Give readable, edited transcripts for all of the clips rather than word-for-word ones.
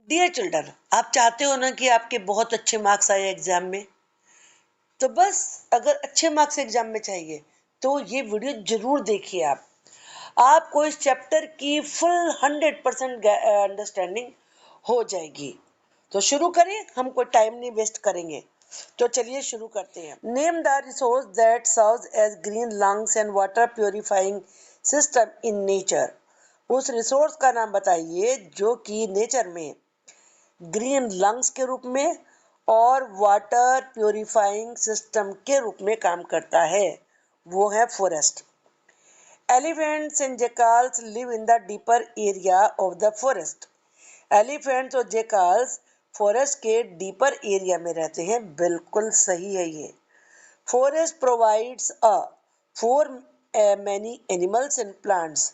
Dear children, आप चाहते हो ना कि आपके बहुत अच्छे मार्क्स आए एग्जाम में। तो बस अगर अच्छे मार्क्स एग्जाम में चाहिए तो ये वीडियो जरूर देखिए। आपको इस चैप्टर की फुल 100% अंडरस्टैंडिंग हो जाएगी। तो शुरू करें, हम कोई टाइम नहीं वेस्ट करेंगे। तो चलिए शुरू करते हैं। Name the resource that serves as green lungs and water purifying system in nature. उस रिसोर्स का नाम बताइए जो कि नेचर में ग्रीन लंग्स के रूप में और वाटर प्योरीफाइंग सिस्टम के रूप में काम करता है। वो है forest. Elephants and jackals live in the deeper area of the forest. Elephants और जेकाल्स फॉरेस्ट के डीपर एरिया में रहते हैं। बिल्कुल सही है ये। Forest provides a for many animals and plants.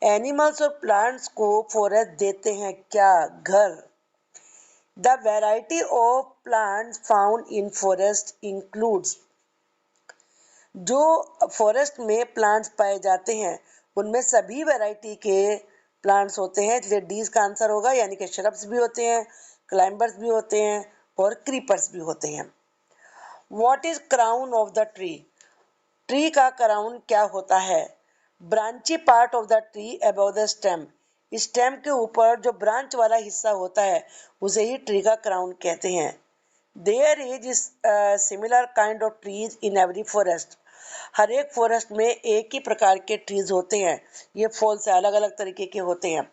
Animals और प्लांट्स को फॉरेस्ट देते हैं क्या? घर। The variety of plants found in forest includes। जो फॉरेस्ट में प्लांट्स पाए जाते हैं उनमें सभी वैरायटी के प्लांट्स होते हैं, इसलिए डी का आंसर होगा। यानी कि श्रब्स भी होते हैं, क्लाइंबर्स भी होते हैं और क्रीपर्स भी होते हैं। What is crown of the tree? Tree का क्राउन क्या होता है? Branchy part of the tree above the stem. Stem के ऊपर जो ब्रांच वाला हिस्सा होता है उसे ही ट्री का क्राउन कहते हैं। There is similar kind of trees in every forest. हर एक फॉरेस्ट में एक ही प्रकार के ट्रीज होते हैं। ये फॉल से अलग अलग तरीके के होते हैं।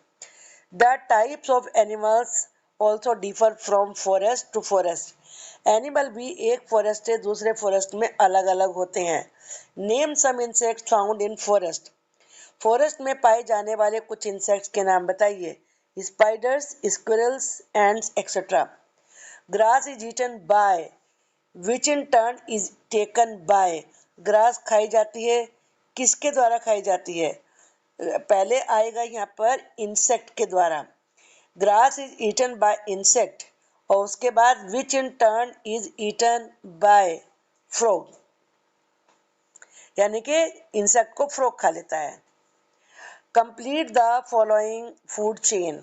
The types of animals also differ from forest to forest. Animal भी एक फॉरेस्ट से दूसरे फॉरेस्ट में अलग अलग होते हैं। Name some insects found in forest. Forest में पाए जाने वाले कुछ इंसेक्ट्स के नाम बताइए। Spiders, squirrels, ants etcetera. Grass is eaten by which in turn is taken by. Grass खाई जाती है, किसके द्वारा खाई जाती है? पहले आएगा यहाँ पर इंसेक्ट के द्वारा। Grass is eaten by insect और उसके बाद which in turn is eaten by frog, यानी कि इंसेक्ट को फ्रॉग खा लेता है। Complete the following food chain.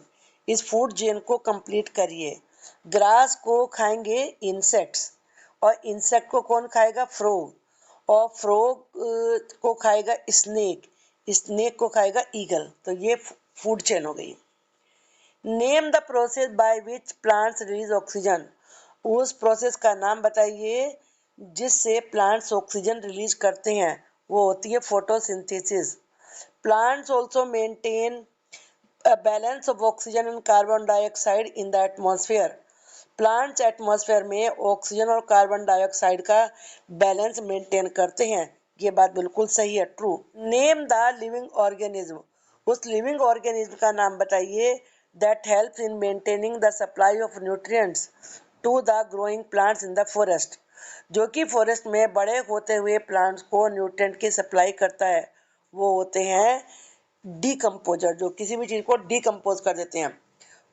इस फूड चेन को कंप्लीट करिए। ग्रास को खाएंगे इंसेक्ट्स और इंसेक्ट को कौन खाएगा? फ्रॉग। और फ्रॉग को खाएगा स्नेक, स्नेक को खाएगा ईगल। तो ये फूड चेन हो गई। Name the process by which plants release oxygen. उस प्रोसेस का नाम बताइए जिससे प्लांट्स ऑक्सीजन रिलीज करते हैं। वो होती है photosynthesis. Plants also maintain a balance of oxygen and carbon dioxide in the atmosphere। Plants atmosphere में ऑक्सीजन और कार्बन डाइऑक्साइड का बैलेंस मेंटेन करते हैं। ये बात बिल्कुल सही है, true. Name the living organism. उस लिविंग ऑर्गेनिज्म का नाम बताइए that helps in maintaining the supply of nutrients to the growing plants in the forest. जो कि फॉरेस्ट में बड़े होते हुए प्लांट्स को न्यूट्रिएंट की सप्लाई करता है। वो होते हैं डीकम्पोजर, जो किसी भी चीज को डीकम्पोज कर देते हैं।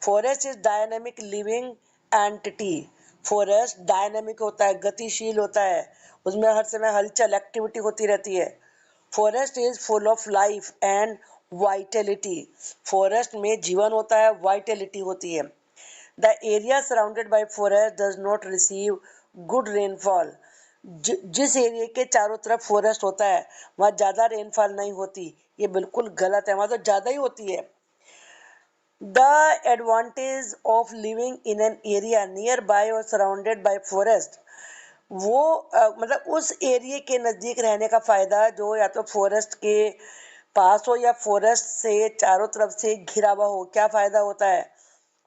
Forest is dynamic living entity. Forest dynamic होता है, गतिशील होता है, उसमें हर समय हलचल एक्टिविटी होती रहती है। Forest is full of life and vitality. Forest में जीवन होता है, वाइटेलिटी होती है। The area surrounded by forest does not receive good rainfall. जिस एरिया के चारों तरफ फॉरेस्ट होता है वहाँ ज़्यादा रेनफॉल नहीं होती। ये बिल्कुल गलत है, वहाँ तो ज़्यादा ही होती है। The advantage of living in an area near by और सराउंडेड बाय फॉरेस्ट। वो मतलब उस एरिया के नज़दीक रहने का फ़ायदा जो या तो फॉरेस्ट के पास हो या फॉरेस्ट से चारों तरफ से घिरा हुआ हो। क्या फ़ायदा होता है?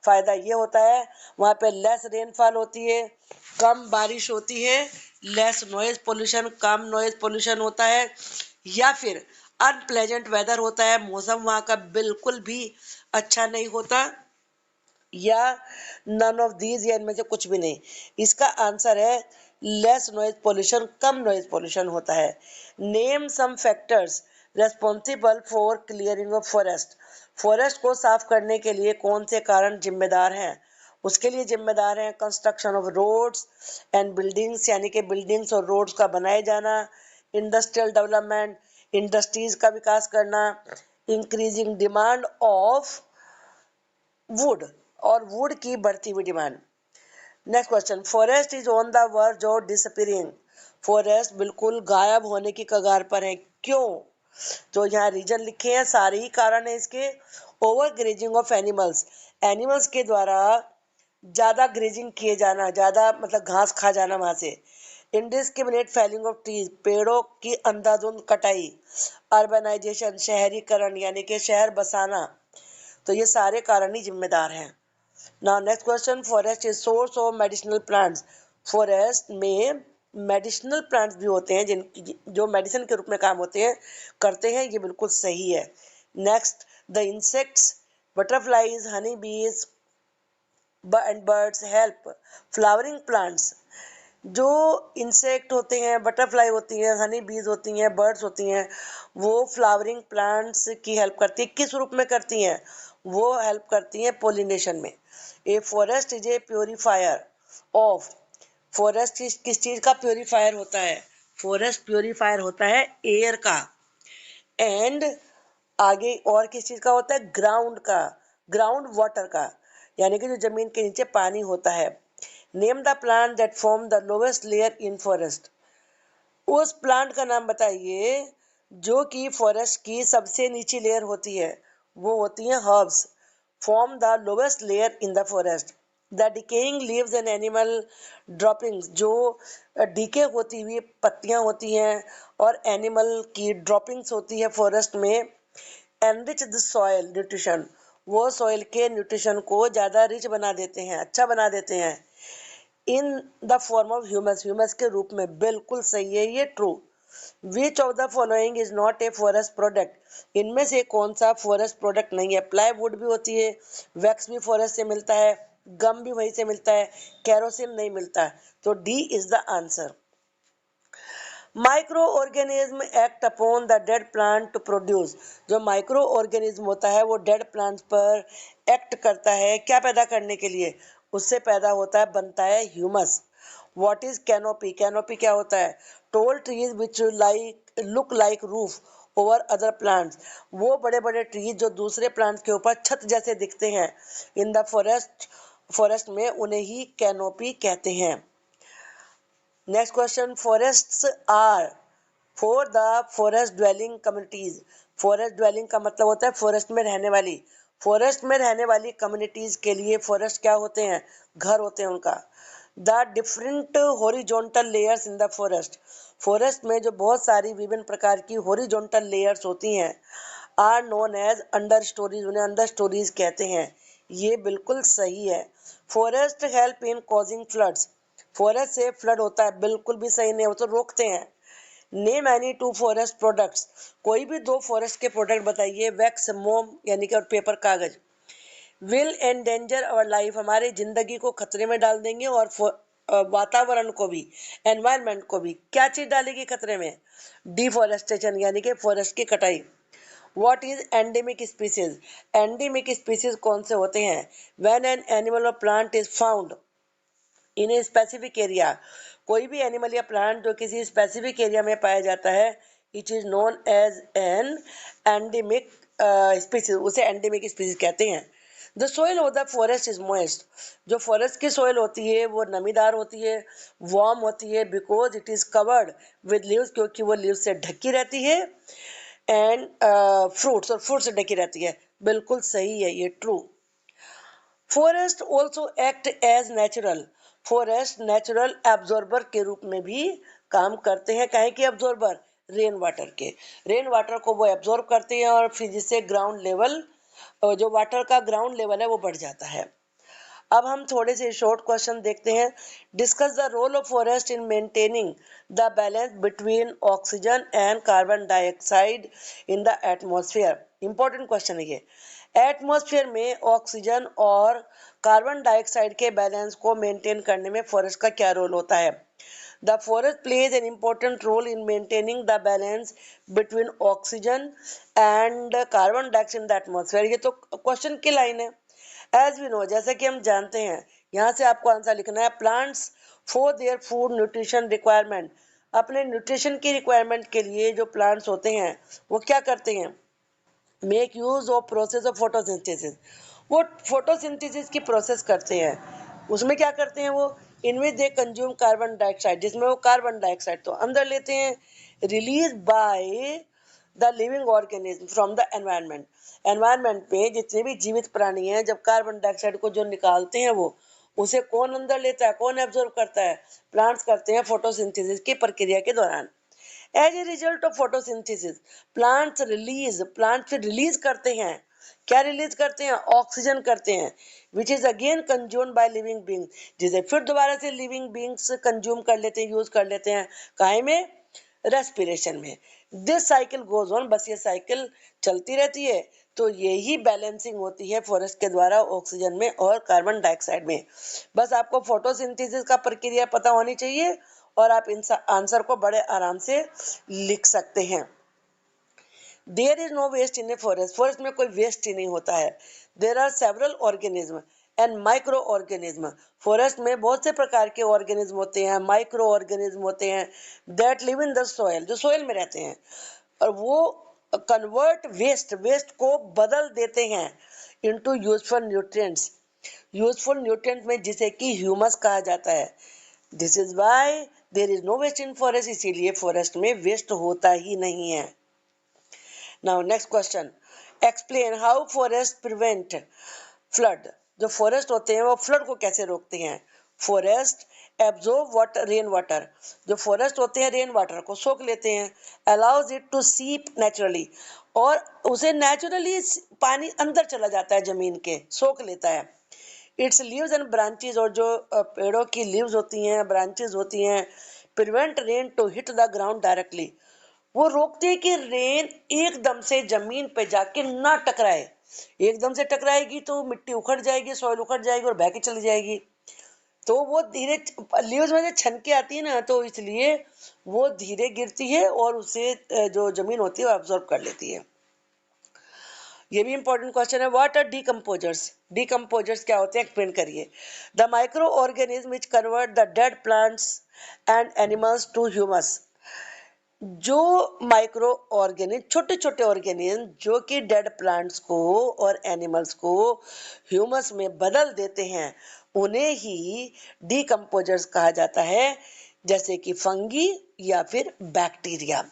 फ़ायदा ये होता है वहाँ पे लेस रेनफॉल होती है, कम बारिश होती है, लेस नॉइज पोल्यूशन, कम नॉइज पोल्यूशन होता है, या फिर अनप्लेजेंट वेदर होता है, मौसम वहाँ का बिल्कुल भी अच्छा नहीं होता, या नन ऑफ दीज, या इनमें से कुछ भी नहीं। इसका आंसर है लेस नॉइज पोल्यूशन, कम नॉइज पोल्यूशन होता है। Name some factors responsible for clearing of forest. Forest को साफ करने के लिए कौन से कारण जिम्मेदार हैं? उसके लिए जिम्मेदार हैं construction of roads and buildings, यानी कि बिल्डिंग्स और रोड्स का बनाए जाना, इंडस्ट्रियल डेवलपमेंट, इंडस्ट्रीज का विकास करना, इंक्रीजिंग डिमांड ऑफ वुड, और वुड की बढ़ती हुई demand. Next question, forest is on the verge of disappearing. Forest बिल्कुल गायब होने की कगार पर है, क्यों? जो यहाँ रीजन लिखे हैं सारे ही कारण है इसके। Over grazing of animals, animals के द्वारा ज़्यादा ग्रेजिंग किए जाना, ज़्यादा मतलब घास खा जाना वहाँ से। इंडिस्क्रिमिनेट फेलिंग ऑफ ट्रीज, पेड़ों की अंधाधुंध कटाई। अर्बनाइजेशन, शहरीकरण यानी कि शहर बसाना। तो ये सारे कारण ही जिम्मेदार हैं। Now next question, forest is source of medicinal plants. Forest में मेडिसिनल प्लांट्स भी होते हैं जिन जो मेडिसिन के रूप में काम होते हैं करते हैं, ये बिल्कुल सही है। Next, the insects, butterflies, honey bees and birds help flowering plants. जो इंसेक्ट होते हैं, बटरफ्लाई होती हैं, हनी बीज होती हैं, बर्ड्स होती हैं, वो फ्लावरिंग प्लांट्स की हेल्प करती है। किस रूप में करती हैं? वो हेल्प करती हैं पोलिनेशन में। A forest is a purifier of, forest किस चीज़ का प्योरीफायर होता है? फॉरेस्ट प्योरीफायर होता है एयर का। एंड आगे और किस चीज़ का होता है? ग्राउंड का, ग्राउंड वाटर का, यानी कि जो जमीन के नीचे पानी होता है। Name the plant that form the lowest layer in forest. उस प्लांट का नाम बताइए जो कि फॉरेस्ट की सबसे नीची लेयर होती है। वो होती हैं herbs. Form the lowest layer in the forest. The decaying leaves and animal droppings, जो डीके होती हुई पत्तियां होती हैं और एनिमल की ड्रॉपिंग्स होती है फॉरेस्ट में। एनरिच द सॉयल न्यूट्रिशन, वो सॉइल के न्यूट्रिशन को ज़्यादा रिच बना देते हैं, अच्छा बना देते हैं। In the form of humus, humus के रूप में, बिल्कुल सही है ये, true. Which of the following is not a forest product. इनमें से कौन सा फॉरेस्ट प्रोडक्ट नहीं है? प्लाईवुड भी होती है, वैक्स भी फॉरेस्ट से मिलता है, गम भी वहीं से मिलता है, कैरोसिन नहीं मिलता है। तो D is the answer. Micro organism act upon the dead plant to produce. जो माइक्रो ऑर्गेनिज्म होता है वो डेड प्लांट्स पर एक्ट करता है, क्या पैदा करने के लिए? उससे पैदा होता है, बनता है humus. What is canopy? Canopy क्या होता है? Toll trees which like look like roof over other plants. वो बड़े बड़े ट्रीज जो दूसरे प्लांट्स के ऊपर छत जैसे दिखते हैं इन द फॉरेस्ट, फॉरेस्ट में उन्हें ही कैनोपी कहते हैं। Next question, forests are for the forest dwelling communities. Forest dwelling का मतलब होता है फॉरेस्ट में रहने वाली। फॉरेस्ट में रहने वाली कम्युनिटीज के लिए फॉरेस्ट क्या होते हैं? घर होते हैं उनका। The different horizontal layers in the forest. Forest में जो बहुत सारी विभिन्न प्रकार की हॉरिजॉन्टल लेयर्स होती हैं are known as under stories, उन्हें अंडर स्टोरीज कहते हैं। ये बिल्कुल सही है। Forest help in causing floods. Forest से फ्लड होता है, बिल्कुल भी सही नहीं, वो तो रोकते हैं। Name any two forest products. कोई भी दो फॉरेस्ट के प्रोडक्ट बताइए। वैक्स, मोम यानी कि और पेपर, कागज। विल एंडेंजर अवर लाइफ, हमारी जिंदगी को खतरे में डाल देंगे और वातावरण को भी, एनवायरनमेंट को भी। क्या चीज डालेगी खतरे में? डिफॉरेस्टेशन यानी कि फॉरेस्ट की कटाई। What is endemic species? Endemic species कौन से होते हैं? व्हेन एन एनिमल और plant is found in a specific area. कोई भी एनिमल या प्लांट जो किसी स्पेसिफिक एरिया में पाया जाता है, it is known as an endemic species, उसे एंडेमिक स्पीसीज कहते हैं। The soil of the forest is moist. जो फॉरेस्ट की सोइल होती है वो नमीदार होती है, वार्म होती है, because it is covered with leaves, क्योंकि वो लीव्स से ढकी रहती है। एंड फ्रूट्स, और फ्रूट से ढकी रहती है। बिल्कुल सही है ये, true. Forest also act as natural. Forest natural absorber के रूप में भी काम करते हैं। काहे के एब्जॉर्बर? रेन वाटर के। रेन वाटर को वो एब्जॉर्ब करते हैं और फिर जिससे ग्राउंड लेवल, जो वाटर का ग्राउंड लेवल है वो बढ़ जाता है। अब हम थोड़े से शॉर्ट क्वेश्चन देखते हैं। Discuss the role of forest in maintaining the balance between oxygen and carbon dioxide in the atmosphere. Important question है ये। एटमॉस्फेयर में ऑक्सीजन और कार्बन डाइऑक्साइड के बैलेंस को मेंटेन करने में फॉरेस्ट का क्या रोल होता है? The forest plays an important role in maintaining the balance between oxygen and carbon dioxide in the atmosphere। ये तो क्वेश्चन की लाइन है। एज वी नो, जैसे कि हम जानते हैं, यहाँ से आपको आंसर लिखना है। Plants for their food nutrition requirement, अपने न्यूट्रिशन की रिक्वायरमेंट के लिए जो प्लांट्स होते हैं वो क्या करते हैं? Make use of process of photosynthesis, वो फोटोसिंथेसिस की प्रोसेस करते हैं। उसमें क्या करते हैं वो, इन विच दे कंज्यूम कार्बन डाइऑक्साइड, जिसमें वो कार्बन डाइऑक्साइड तो अंदर लेते हैं, release by the living organism from the environment. Environment में जितने भी जीवित प्राणी हैं, जब कार्बन डाइऑक्साइड को जो निकालते हैं वो, उसे कौन अंदर लेता है, कौन एब्जॉर्ब करता है, प्लांट्स करते हैं फोटोसिंथेसिस की प्रक्रिया के दौरान। As a result of photosynthesis plants फिर रिलीज करते हैं, क्या रिलीज करते हैं, ऑक्सीजन करते हैं, which is again consumed by living being, जिसे फिर दोबारा से लिविंग बींग्स कंज्यूम कर लेते हैं, यूज कर लेते हैं, काहे में, रेस्पिरेशन में। दिस साइकिल गोज ऑन, बस ये साइकिल चलती रहती है। तो यही बैलेंसिंग होती है फॉरेस्ट के द्वारा ऑक्सीजन में और कार्बन डाइऑक्साइड में। बस आपको फोटोसिंथेसिस का प्रक्रिया पता होनी चाहिए और आप इन आंसर को बड़े आराम से लिख सकते हैं। There is no waste in a forest, forest में कोई वेस्ट ही नहीं होता है। There are several organism and micro organism, forest में बहुत से प्रकार के ऑर्गेनिज्म होते हैं, माइक्रो ऑर्गेनिज्म होते हैं, that live in the soil, जो सॉइल में रहते हैं, और वो कन्वर्ट वेस्ट को बदल देते हैं into useful nutrients, useful nutrient में, जिसे कि ह्यूमस कहा जाता है। This is why there is no waste in forest, इसीलिए फॉरेस्ट में वेस्ट होता ही नहीं है। Now next question, explain how forest prevent flood, जो फॉरेस्ट होते हैं वो फ्लड को कैसे रोकते हैं। Forest absorb water, rain water, जो फॉरेस्ट होते हैं रेन वाटर को सोख लेते हैं, अलाउज इट टू सीप नेचुरली, और उसे नेचुरली पानी अंदर चला जाता है, जमीन के सोख लेता है। इट्स लीव्स एंड ब्रांचेस, और जो पेड़ों की लीव्स होती हैं, ब्रांचेस होती हैं, prevent rain to hit the ground directly, वो रोकते हैं कि रेन एकदम से जमीन पे जाके ना टकराए। एकदम से टकराएगी तो मिट्टी उखड़ जाएगी, सॉइल उखड़ जाएगी और बह के चली जाएगी। तो वो धीरे, लीव्स में से छनके आती है ना, तो इसलिए वो धीरे गिरती है और उसे जो जमीन होती है वो एब्जॉर्ब कर लेती है। ये भी इंपॉर्टेंट क्वेश्चन है, व्हाट आर डीकम्पोजर्स, डीकम्पोजर्स क्या होते हैं, एक्सप्लेन करिए। The micro organism which convert the dead plants and animals to humus, जो माइक्रो ऑर्गेनिज्म, छोटे छोटे ऑर्गेनिज्म जो कि डेड प्लांट्स को और एनिमल्स को ह्यूमस में बदल देते हैं, उन्हें ही डीकम्पोजर्स कहा जाता है, जैसे कि फंगी या फिर bacteria.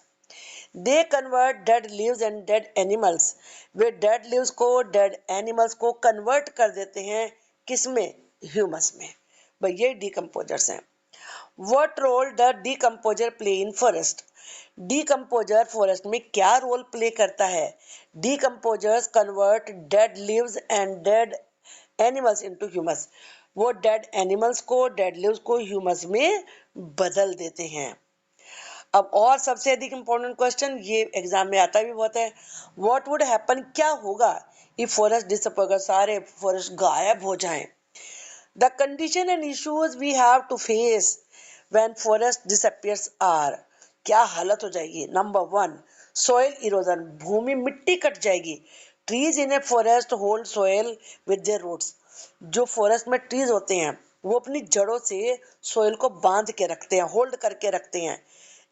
They convert dead leaves and dead animals, way dead leaves को, डेड एनिमल्स को कन्वर्ट कर देते हैं, किसमें, ह्यूमस में। भाई ये डीकम्पोजर्स हैं। What role the decomposer play in forest, decomposer forest में क्या रोल प्ले करता है। Decomposers convert dead leaves and dead animals into humus, वो डेड एनिमल्स को, डेड लीव्स को ह्यूमस में बदल देते हैं। अब और सबसे अधिक इंपॉर्टेंट क्वेश्चन, ये एग्जाम में आता भी बहुत है, व्हाट वुड हैपन, क्या होगा इफ फॉरेस्ट डिसअपियर, सारे फॉरेस्ट गायब हो जाएं। The condition and issues we have to face when forest disappears are, क्या हालत हो जाएगी। नंबर वन, सॉइल इरोजन, भूमि मिट्टी कट जाएगी। Trees in a forest hold soil with their roots, जो फॉरेस्ट में ट्रीज होते हैं वो अपनी जड़ों से सॉइल को बांध के रखते हैं, होल्ड करके रखते हैं।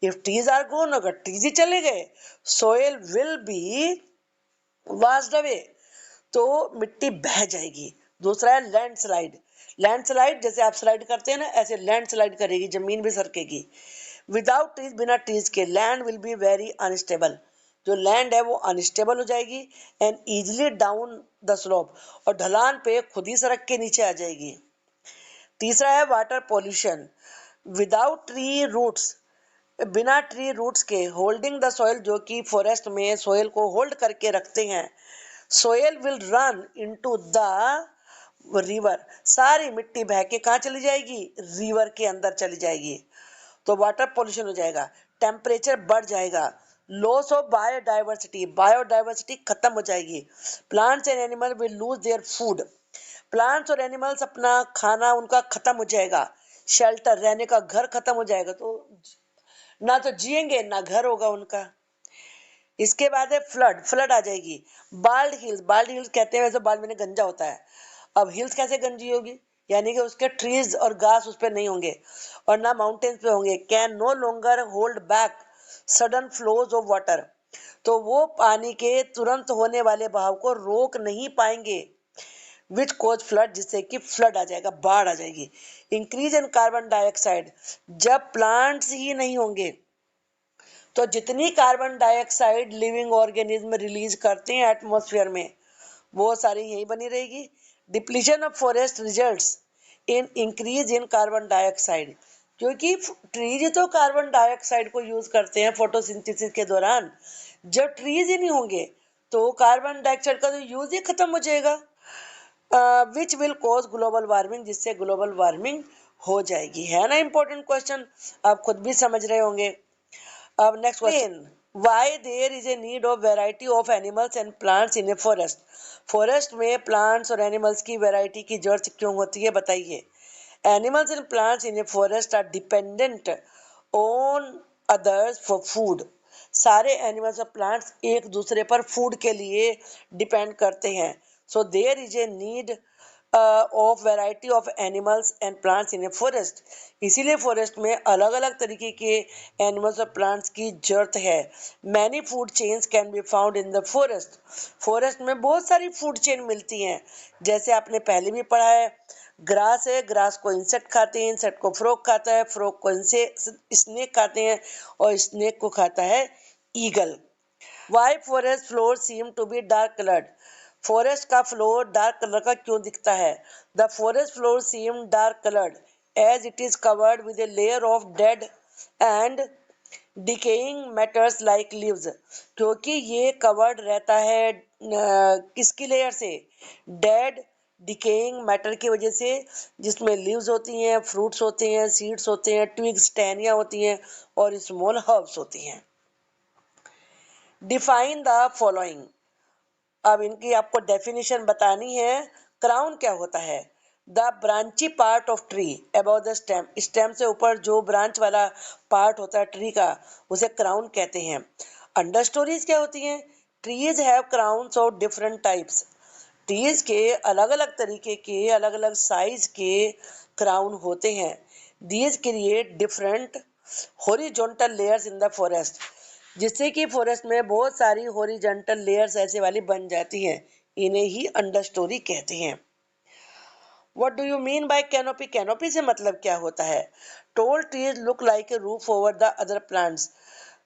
इफ ट्रीज आर गॉन, अगर ट्रीज ही चले गए, soil will be washed away, तो मिट्टी बह जाएगी। दूसरा है लैंडस्लाइड, लैंडस्लाइड जैसे आप स्लाइड करते हैं ना, ऐसे लैंडस्लाइड करेगी, जमीन भी सरकेगी। विदाउट ट्रीज, बिना ट्रीज के, land will be very unstable, जो लैंड है वो अनस्टेबल हो जाएगी, and easily down the slope, और ढलान पे खुद ही सरक के नीचे आ जाएगी। तीसरा है water pollution, without tree roots, बिना ट्री रूट्स के, होल्डिंग द सॉइल, जो कि फॉरेस्ट में सॉइल को होल्ड करके रखते हैं, soil will run into the river, सारी मिट्टी बह के कहाँ चली जाएगी, रिवर के अंदर चली जाएगी। तो वाटर पोल्यूशन हो जाएगा, टेम्परेचर बढ़ जाएगा, लॉस ऑफ बायोडाइवर्सिटी, बायोडाइवर्सिटी खत्म हो जाएगी, plants and animal will lose their food, plants और एनिमल्स अपना खाना उनका खत्म हो जाएगा, शेल्टर, रहने का घर खत्म हो जाएगा, तो ना तो जिएंगे ना घर होगा उनका। इसके बाद है फ्लड, फ्लड आ जाएगी। बाल्ड हिल्स, बाल्ड हिल्स कहते हैं, वैसे बाल्ड में गंजा होता है, अब हिल्स कैसे गंजी होगी, यानी कि उसके ट्रीज और घास उस पर नहीं होंगे और ना माउंटेन्स पे होंगे। Can no longer hold back sudden flows of water, तो वो पानी के तुरंत होने वाले बहाव को रोक नहीं पाएंगे। विच कोज फ्लड, जिससे कि फ्लड आ जाएगा, बाढ़ आ जाएगी। इंक्रीज इन कार्बन डाइऑक्साइड, जब प्लांट्स ही नहीं होंगे तो जितनी carbon dioxide living organism release करते हैं एटमॉस्फेयर में, वो सारी यही बनी रहेगी। Depletion of forest results in increase in carbon dioxide, क्योंकि ट्रीज तो कार्बन डाइऑक्साइड को यूज करते हैं फोटोसिंथेसिस के दौरान। जब ट्रीज ही नहीं होंगे तो कार्बन डाइऑक्साइड का तो यूज ही खत्म हो जाएगा। Which will cause global warming, जिससे ग्लोबल वार्मिंग हो जाएगी। है ना इंपॉर्टेंट क्वेश्चन, आप खुद भी समझ रहे होंगे। अब next question, why there is a need of variety of animals and plants in a forest. Forest में प्लांट्स और एनिमल्स की वैरायटी की जरूरत क्यों होती है, बताइए। Animals and plants in a forest are dependent on others for food. सारे एनिमल्स और प्लांट्स एक दूसरे पर फूड के लिए डिपेंड करते हैं। So there is a need of variety of animals and plants in a forest. इसीलिए फॉरेस्ट में अलग अलग तरीके के एनिमल्स और प्लांट्स की जरूरत है। Many food chains can be found in the forest. Forest में बहुत सारी फूड चेन मिलती हैं, जैसे आपने पहले भी पढ़ा है। ग्रास है, ग्रास को इंसेक्ट खाते हैं, इंसेक्ट को फ्रॉग खाता है, फ्रॉग को स्नेक खाते हैं और स्नेक को खाता है eagle. Why forest floor seem to be dark coloured. Forest का फ्लोर डार्क कलर का क्यों दिखता है। The forest floor seem dark coloured as it is covered with a layer of dead and decaying matters like leaves. क्योंकि ये covered रहता है किसकी लेयर से, डेड डिकेइंग मैटर की वजह से, जिसमें लीव्स होती हैं, फ्रूट्स होते हैं, सीड्स होते हैं, ट्विग्स टहनियाँ होती हैं और स्मॉल हर्ब्स होती हैं। Define the following. अब इनकी आपको डेफिनेशन बतानी है। क्राउन क्या होता है, the branchy part of tree above the stem. Stem से ऊपर जो ब्रांच वाला पार्ट होता है ट्री का, उसे क्राउन कहते हैं। अंडर स्टोरीज क्या होती हैं, trees have crowns of different types. Trees के अलग अलग तरीके के, अलग अलग साइज के क्राउन होते हैं। These create different horizontal layers in the forest, जिससे कि फॉरेस्ट में बहुत सारी हॉरिजॉन्टल लेयर्स ऐसे वाली बन जाती हैं। इन्हें ही अंडर स्टोरी कहते हैं। What do you mean by canopy. Canopy से मतलब क्या होता है। Toll trees look like a roof over the other plants.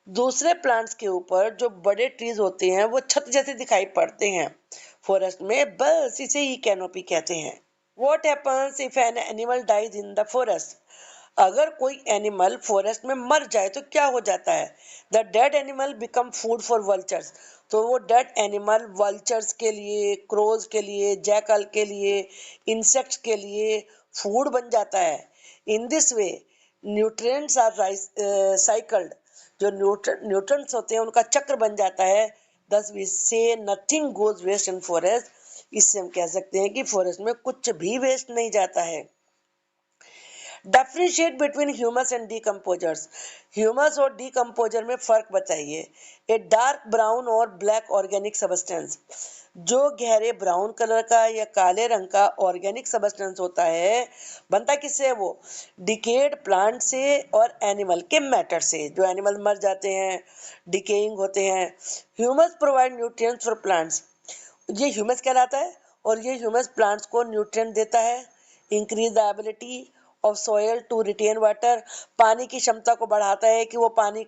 दूसरे प्लांट्स के ऊपर जो बड़े ट्रीज होते हैं वो छत जैसे दिखाई पड़ते हैं फॉरेस्ट में, बस इसे ही कैनोपी कहते हैं। What happens if an animal dies in the forest. अगर कोई एनिमल फॉरेस्ट में मर जाए तो क्या हो जाता है। The dead animal become food for vultures. तो वो डेड एनिमल वल्चर्स के लिए, क्रोज के लिए, जैकल के लिए, इंसेक्ट्स के लिए फूड बन जाता है। In this way nutrients are cycled. जो न्यूट्रिएंट्स होते हैं उनका चक्र बन जाता है। Thus we say nothing goes waste in forest. इससे हम कह सकते हैं कि फॉरेस्ट में कुछ भी वेस्ट नहीं जाता है। Differentiate between humus and decomposers. Humus और डीकम्पोजर में फर्क बताइए। ए डार्क ब्राउन और ब्लैक ऑर्गेनिक सबस्टेंस। जो गहरे ब्राउन कलर का या काले रंग का ऑर्गेनिक सबस्टेंस होता है, बनता किससे है वो, डिकेड प्लांट से और एनिमल के मैटर से। जो एनिमल मर जाते हैं, डिकेइंग होते हैं। Humus provide nutrients for plants. ये ह्यूमस कहलाता है और ये ह्यूमस प्लांट्स को न्यूट्रिएंट देता है। Increase the ability of soil to retain water. पानी की क्षमता को बढ़ाता है कि वो पानी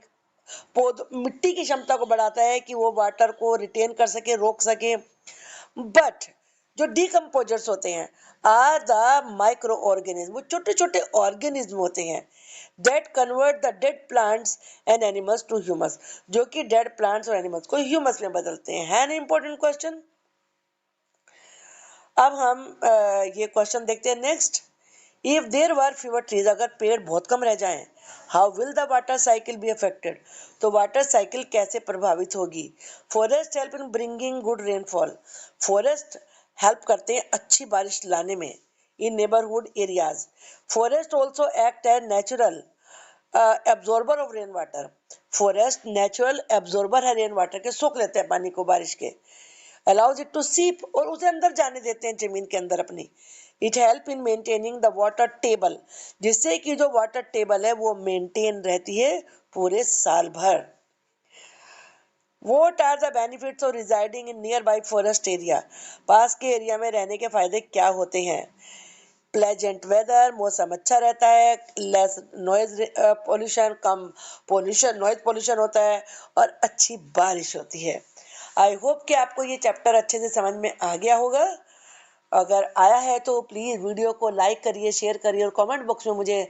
पौध मिट्टी की क्षमता को बढ़ाता है कि वो वाटर को रिटेन कर सके, रोक सके। बट जो डिकम्पोजर्स होते हैं आर द माइक्रो ऑर्गेनिज्म, वो छोटे छोटे ऑर्गेनिज्म होते हैं that convert the dead plants and animals to humus, जो कि डेड प्लांट्स और एनिमल्स को ह्यूमस में बदलते हैं। है ना इंपॉर्टेंट क्वेश्चन। अब हम ये क्वेश्चन देखते हैं next. If there were fewer trees, अगर पेड़ बहुत कम रह जाएं, how will the water cycle be affected. तो वाटर साइकिल कैसे प्रभावित होगी। Forest help in bringing good rainfall. Forest help करते हैं अच्छी बारिश लाने में in neighbourhood areas. Forest also act as natural absorber of rain water. Forest natural absorber है रेन वाटर के, सोख लेते हैं पानी को बारिश के। अलाउज इट टू सीप, और उसे अंदर जाने देते हैं जमीन के अंदर अपनी। It help in maintaining the water table, जिससे कि जो वाटर टेबल है वो मेंटेन रहती है पूरे साल भर। What are the benefits of residing in near by forest area. पास के एरिया में रहने के फायदे क्या होते हैं? प्लेजेंट वेदर, मौसम अच्छा रहता है, लेस नॉइज पोल्यूशन, कम पोल्यूशन नॉइज पोल्यूशन होता है, और अच्छी बारिश होती है। आई होप कि आपको ये चैप्टर अच्छे से समझ में आ गया होगा। अगर आया है तो प्लीज़ वीडियो को लाइक करिए, शेयर करिए और कमेंट बॉक्स में मुझे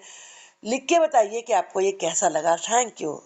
लिख के बताइए कि आपको ये कैसा लगा। Thank you.